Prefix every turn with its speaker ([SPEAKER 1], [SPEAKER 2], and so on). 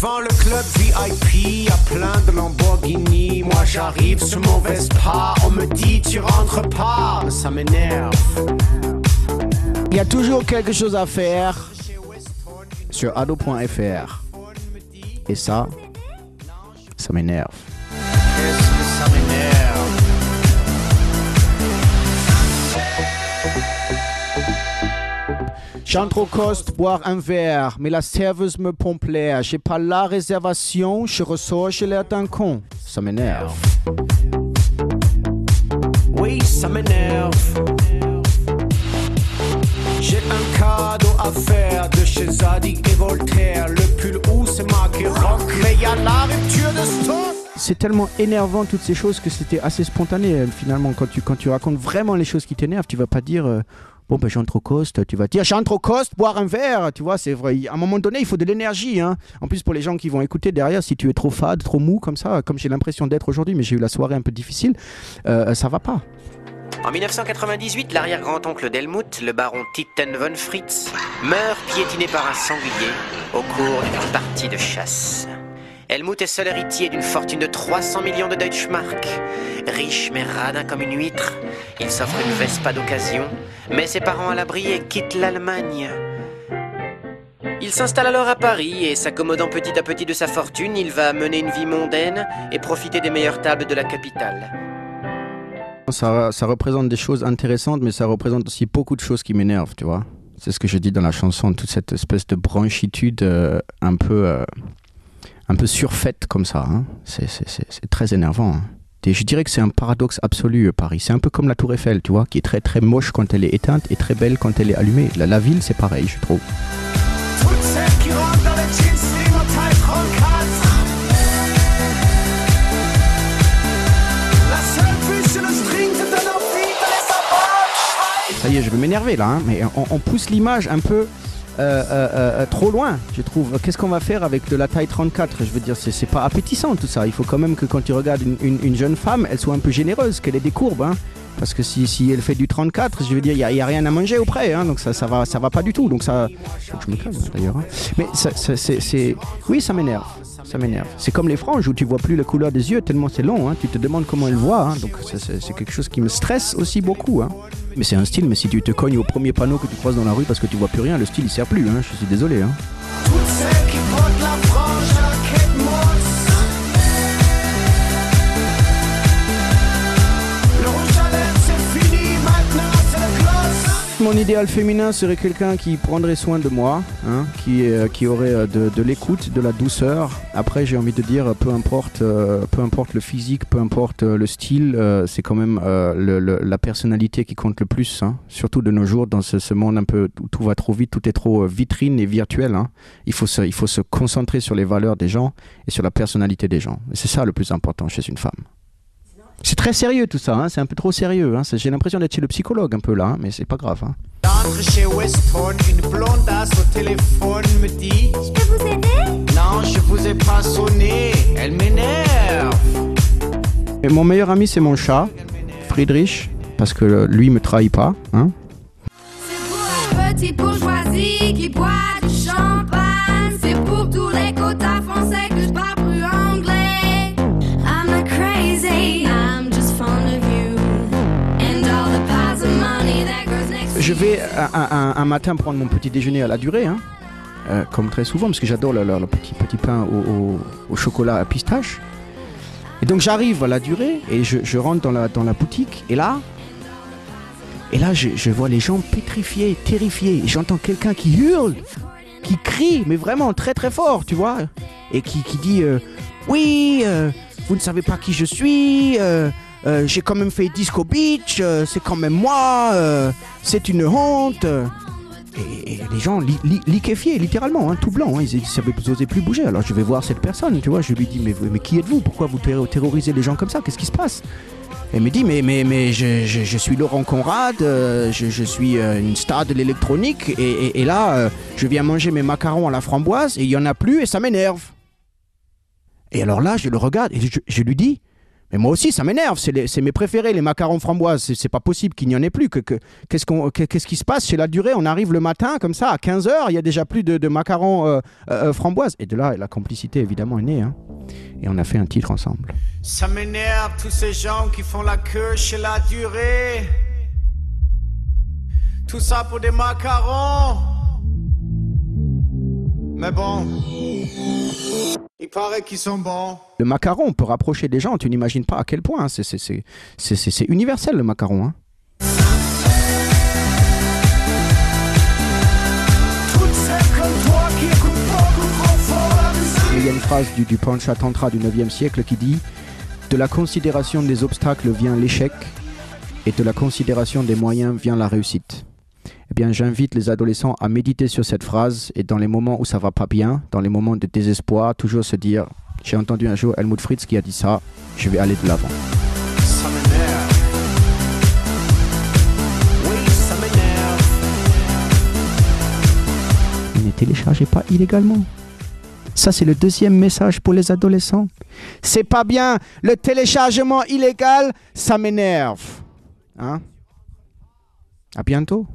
[SPEAKER 1] devant le club VIP, à plein de Lamborghini. Moi j'arrive sur mon Vespa, on me dit tu rentres pas, ça m'énerve.
[SPEAKER 2] Il y a toujours quelque chose à faire sur ado.fr. Et ça m'énerve.
[SPEAKER 1] Qu'est-ce que ça m'énerve?
[SPEAKER 2] J'entre au coste boire un verre, mais la serveuse me pompe l'air. J'ai pas la réservation, je ressors, j'ai l'air d'un con. Ça m'énerve.
[SPEAKER 1] Oui, ça m'énerve. J'ai un cadeau à faire de chez Zadig et Voltaire. Le pull où c'est marqué rock, mais y a la rupture de stock.
[SPEAKER 2] C'est tellement énervant toutes ces choses que c'était assez spontané finalement. Quand tu racontes vraiment les choses qui t'énervent, tu vas pas dire bon ben j'entre au coste, tu vas dire j'entre au coste boire un verre, tu vois, c'est vrai. À un moment donné il faut de l'énergie, hein. En plus pour les gens qui vont écouter derrière, si tu es trop fade, trop mou comme ça, comme j'ai l'impression d'être aujourd'hui, mais j'ai eu la soirée un peu difficile, ça va pas.
[SPEAKER 3] En 1998, l'arrière-grand-oncle d'Helmut, le baron Titten von Fritz, meurt piétiné par un sanglier au cours d'une partie de chasse. Helmut est seul héritier d'une fortune de 300 millions de Deutschmark. Riche mais radin comme une huître, il s'offre une Vespa d'occasion, met ses parents à l'abri et quitte l'Allemagne. Il s'installe alors à Paris et, s'accommodant petit à petit de sa fortune, il va mener une vie mondaine et profiter des meilleures tables de la capitale.
[SPEAKER 2] Ça représente des choses intéressantes, mais ça représente aussi beaucoup de choses qui m'énervent, tu vois. C'est ce que je dis dans la chanson, toute cette espèce de branchitude un peu surfaite comme ça. Hein. C'est très énervant. Hein. Et je dirais que c'est un paradoxe absolu, Paris. C'est un peu comme la Tour Eiffel, tu vois, qui est très très moche quand elle est éteinte et très belle quand elle est allumée. La ville, c'est pareil, je trouve.
[SPEAKER 1] Toutes celles qui rentrent dans le jeans slim en taille 34. La seule vue sur le string te donne envie de laisser savoir.
[SPEAKER 2] Ça y est, je vais m'énerver là, hein, mais on pousse l'image un peu trop loin, je trouve. Qu'est-ce qu'on va faire avec de la taille 34? Je veux dire, c'est pas appétissant tout ça. Il faut quand même que quand tu regardes une jeune femme, elle soit un peu généreuse, qu'elle ait des courbes, hein. Parce que si elle fait du 34, je veux dire, il y a rien à manger auprès, hein, donc ça va pas du tout. Donc ça, faut que je me calme d'ailleurs. Hein. Mais oui, ça m'énerve. Ça m'énerve. C'est comme les franges où tu vois plus la couleur des yeux tellement c'est long. Hein. Tu te demandes comment elles voient. Hein. Donc c'est quelque chose qui me stresse aussi beaucoup. Hein. Mais c'est un style. Mais si tu te cognes au premier panneau que tu croises dans la rue parce que tu vois plus rien, le style il sert plus. Hein. Je suis désolé. Hein.
[SPEAKER 1] Toutes celles qui portent la frange à la Kate Moss. Le rouge à lèvres c'est fini, maintenant c'est le gloss.
[SPEAKER 2] Mon idéal féminin serait quelqu'un qui prendrait soin de moi, hein, qui aurait de l'écoute, de la douceur. Après, j'ai envie de dire, peu importe le physique, peu importe le style, c'est quand même la personnalité qui compte le plus. Hein. Surtout de nos jours, dans ce monde un peu où tout va trop vite, tout est trop vitrine et virtuel. Hein. Il faut se concentrer sur les valeurs des gens et sur la personnalité des gens. Et c'est ça le plus important chez une femme. C'est très sérieux tout ça, hein, c'est un peu trop sérieux. Hein, j'ai l'impression d'être chez le psychologue un peu là, hein, mais c'est pas grave. Hein.
[SPEAKER 1] J'entre chez Weston, une blondasse au téléphone me dit
[SPEAKER 4] Je peux vous aider?
[SPEAKER 1] non, je vous ai pas sonné, elle m'énerve.
[SPEAKER 2] Et mon meilleur ami c'est mon chat, Friedrich, parce que lui me trahit pas. Hein.
[SPEAKER 4] C'est pour la petite bourgeoisie qui boit du champagne. C'est pour tous les quotas français que je parle plus anglais. I'm not crazy, I'm just fond of you. And all the piles of money that goes next to
[SPEAKER 2] Je vais un matin prendre mon petit déjeuner à la durée, hein, comme très souvent, parce que j'adore le petit pain au chocolat à pistache. Et donc j'arrive à la durée et je rentre dans la boutique et là je vois les gens pétrifiés, terrifiés. Et j'entends quelqu'un qui hurle, qui crie, mais vraiment très très fort, tu vois, et qui dit oui, vous ne savez pas qui je suis. J'ai quand même fait Disco Beach, c'est quand même moi, c'est une honte. Et les gens liquéfiés, littéralement, hein, tout blanc, hein, ils n'osaient plus bouger. Alors je vais voir cette personne, tu vois, je lui dis mais qui êtes-vous? Pourquoi vous terrorisez les gens comme ça? Qu'est-ce qui se passe? Elle me dit mais je suis Laurent Conrad, je suis une star de l'électronique et là je viens manger mes macarons à la framboise et il n'y en a plus et ça m'énerve. Et alors là je le regarde et je lui dis Mais moi aussi, ça m'énerve. C'est mes préférés, les macarons framboises. C'est pas possible qu'il n'y en ait plus. Qu'est-ce qui se passe chez La Durée? On arrive le matin, comme ça, à 15h, il y a déjà plus de macarons framboises. Et de là, la complicité, évidemment, est née. Hein. Et on a fait un titre ensemble.
[SPEAKER 1] Ça m'énerve tous ces gens qui font la queue chez La Durée. Tout ça pour des macarons. Mais bon, il paraît qu'ils sont bons.
[SPEAKER 2] Le macaron peut rapprocher des gens, tu n'imagines pas à quel point. Hein. C'est universel, le macaron. Hein. Il y a une phrase du Pancha Tantra du 9e siècle qui dit « De la considération des obstacles vient l'échec et de la considération des moyens vient la réussite ». Eh bien, j'invite les adolescents à méditer sur cette phrase et dans les moments où ça va pas bien, dans les moments de désespoir, toujours se dire « J'ai entendu un jour Helmut Fritz qui a dit ça, je vais aller de l'avant. »
[SPEAKER 1] Ça m'énerve. Oui, ça m'énerve.
[SPEAKER 2] Ne téléchargez pas illégalement. Ça, c'est le deuxième message pour les adolescents. C'est pas bien. Le téléchargement illégal, ça m'énerve. Hein? À bientôt.